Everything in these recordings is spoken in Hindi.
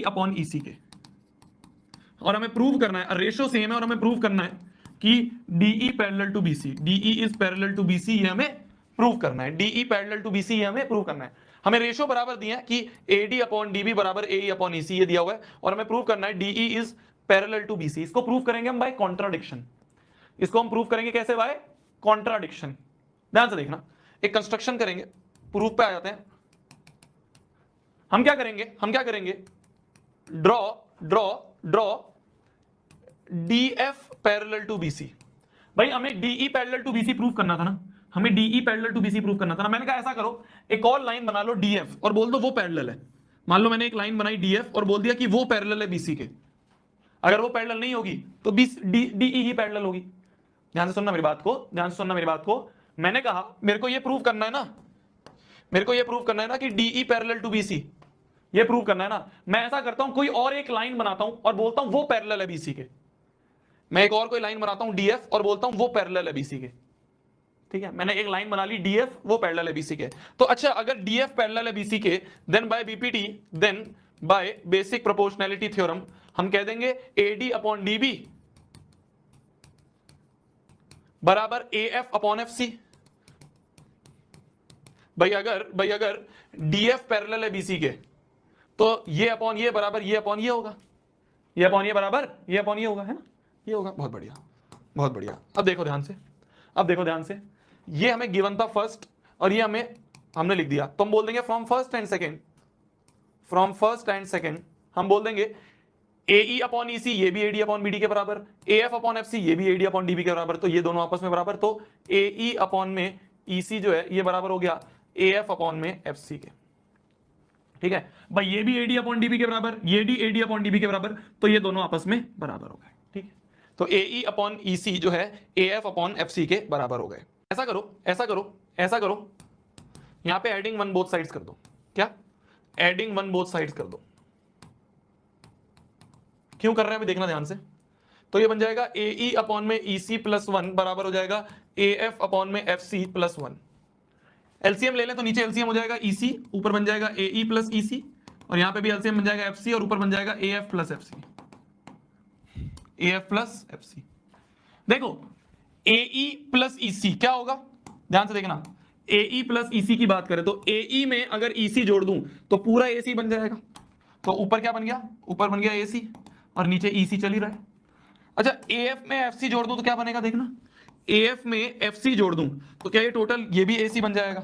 AE अपॉन EC के, और हमें प्रूव करना है, रेशियो सेम है और हमें प्रूव करना है कि DE parallel to BC, DE is parallel to BC, ये हमें प्रूव करना है। DE पैरेलल टू BC ये हमें प्रूव करना है। हमें रेशियो बराबर दिया है कि AD अपॉन DB बराबर AE अपॉन EC, ये दिया हुआ है, और हमें प्रूव करना है DE is parallel to BC। इसको प्रूव करेंगे हम बाय कॉन्ट्राडिक्शन। इसको हम प्रूव करेंगे कैसे? By contradiction. ध्यान से देखना, एक कंस्ट्रक्शन करेंगे, प्रूफ पे आ जाते हैं। हम क्या करेंगे, draw DF parallel to BC। भाई हमें DE parallel to BC prove करना था ना, हमें DE parallel to BC prove करना था ना। मैंने कहा ऐसा करो, एक और लाइन बना लो DF और बोल दो वो पैरेलल है। मान लो मैंने एक लाइन बनाई DF और बोल दिया कि वो पैरेलल है BC के। अगर वो पैरेलल नहीं होगी तो DE ही पैरेलल होगी। ध्यान से सुनना मेरी बात को, मैंने कहा मेरे को ये प्रूव करना है ना, कि DE पैरेलल टू BC, ये प्रूव करना है ना। मैं ऐसा करता हूं, कोई और एक लाइन बनाता हूं और बोलता हूं वो पैरेलल है BC के। मैं एक और कोई लाइन बनाता हूं DF और बोलता हूं वो पैरेलल है BC के। ठीक है, मैंने एक लाइन बना ली DF, वो पैरेलल है BC के। तो अच्छा, अगर DF पैरेलल है BC के, then by BPT, then by basic proportionality theorem हम कह देंगे AD अपॉन DB बराबर AF अपॉन FC। भाई अगर DF पैरेलल है BC के, तो ये अपॉन ये बराबर ये अपॉन ये होगा, ये अपॉन ये बराबर ये अपॉन ये होगा, है ना, ये होगा। बहुत बढ़िया। अब देखो ध्यान से, ये हमें गिवन था फर्स्ट और ये हमने लिख दिया, तो हम बोल देंगे फ्रॉम फर्स्ट एंड सेकेंड हम बोल देंगे AE अपॉन EC, ये भी AD अपॉन BD के बराबर, AF अपॉन FC, ये भी AD अपॉन DB के बराबर, तो ये दोनों आपस में बराबर, तो AE अपॉन में EC जो है ये बराबर हो गया AF अपॉन में FC के। ठीक है भाई, ये भी AD अपॉन DB के बराबर, ये भी AD अपॉन DB के बराबर, तो ये दोनों आपस में बराबर हो गए। ठीक है, तो AE अपॉन EC जो है AF अपॉन FC के बराबर हो गए। ऐसा करो, यहां पे एडिंग वन बोथ साइड्स कर दो। क्या? एडिंग वन बोथ साइड्स कर दो। क्यों कर रहे हैं अभी देखना ध्यान से। तो ये बन जाएगा AE अपॉन में EC प्लस 1 बराबर हो जाएगा AF अपॉन में FC प्लस 1। एलसीएम ले लें तो नीचे एलसीएम हो जाएगा EC, ऊपर बन जाएगा AE प्लस EC, और यहां पे भी एलसीएम बन जाएगा FC और ऊपर बन जाएगा AF प्लस FC। देखो AE प्लस EC क्या होगा, ध्यान से देखना। AE प्लस EC की बात करें तो AE में अगर EC जोड़ दूं तो पूरा AC बन जाएगा। तो ऊपर क्या बन गया? ऊपर बन गया AC और नीचे EC चल ही रहा है। अच्छा, AF में FC जोड़ दूं तो क्या बनेगा देखना। AF में FC जोड़ दूं तो क्या ये टोटल ये भी AC बन जाएगा।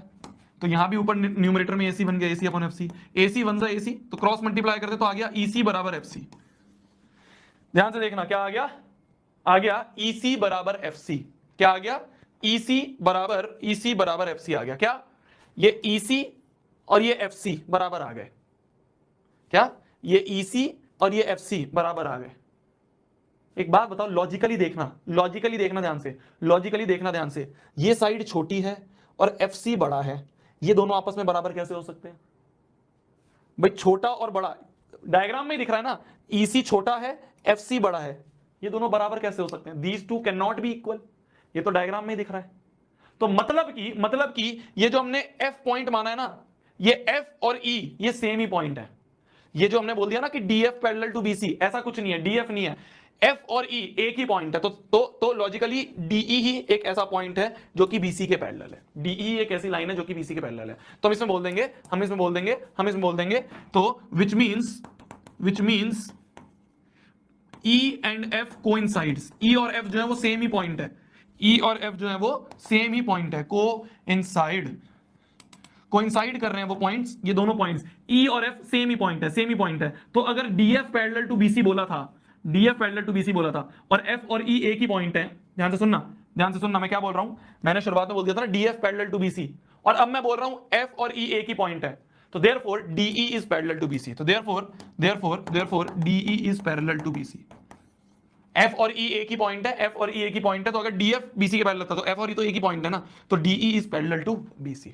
तो यहां भी ऊपर न्यूमरेटर में AC बन गया, AC अपॉन FC, AC बन रहा है AC, तो क्रॉस मल्टीप्लाई करते तो आ गया EC बराबर FC। ध्यान से देखना, क्या आ गया? आ गया EC बराबर FC। क्या आ गया? EC बराबर FC आ गया। क्या? ये EC और ये FC बराबर आ गए। क्या? ये EC और ये FC बराबर आ गए। एक बात बताओ, लॉजिकली देखना ध्यान से, ये साइड छोटी है और FC बड़ा है, ये दोनों आपस में बराबर कैसे हो सकते हैं? भाई छोटा और बड़ा डायग्राम में ही दिख रहा है ना, EC छोटा है FC बड़ा है, ये दोनों बराबर कैसे हो सकते हैं? These two cannot be equal, ये तो डायग्राम में ही दिख रहा है। तो मतलब कि ये जो हमने F पॉइंट माना है ना, ये F और E ये सेम ही पॉइंट है। ये जो हमने बोल दिया ना कि DF पैरेलल टू BC, ऐसा कुछ नहीं है, DF नहीं है, F और E एक ही पॉइंट है। तो लॉजिकली DE ही एक ऐसा पॉइंट है जो कि BC के पैरेलल है। DE एक ऐसी लाइन है जो कि BC के पैरेलल है। तो हम इसमें बोल देंगे तो which means E and F coincides. E और F जो है वो सेम ही पॉइंट है, कोइंसाइड कर रहे हैं वो पॉइंट्स, ये दोनों पॉइंट्स E और F सेम ही पॉइंट है। तो अगर DF पैरेलल टू BC बोला था और F और E एक ही पॉइंट है, ध्यान से सुनना मैं क्या बोल रहा हूं। मैंने शुरुआत में बोल दिया था ना DF पैरेलल टू BC, और अब मैं बोल रहा हूं F और E एक ही पॉइंट है, तो therefore DE is parallel to BC। तो therefore DE is parallel to BC। F और E एक ही पॉइंट है, तो अगर DF BC के पैरेलल था तो F और E तो एक ही पॉइंट है ना, तो DE is parallel to BC।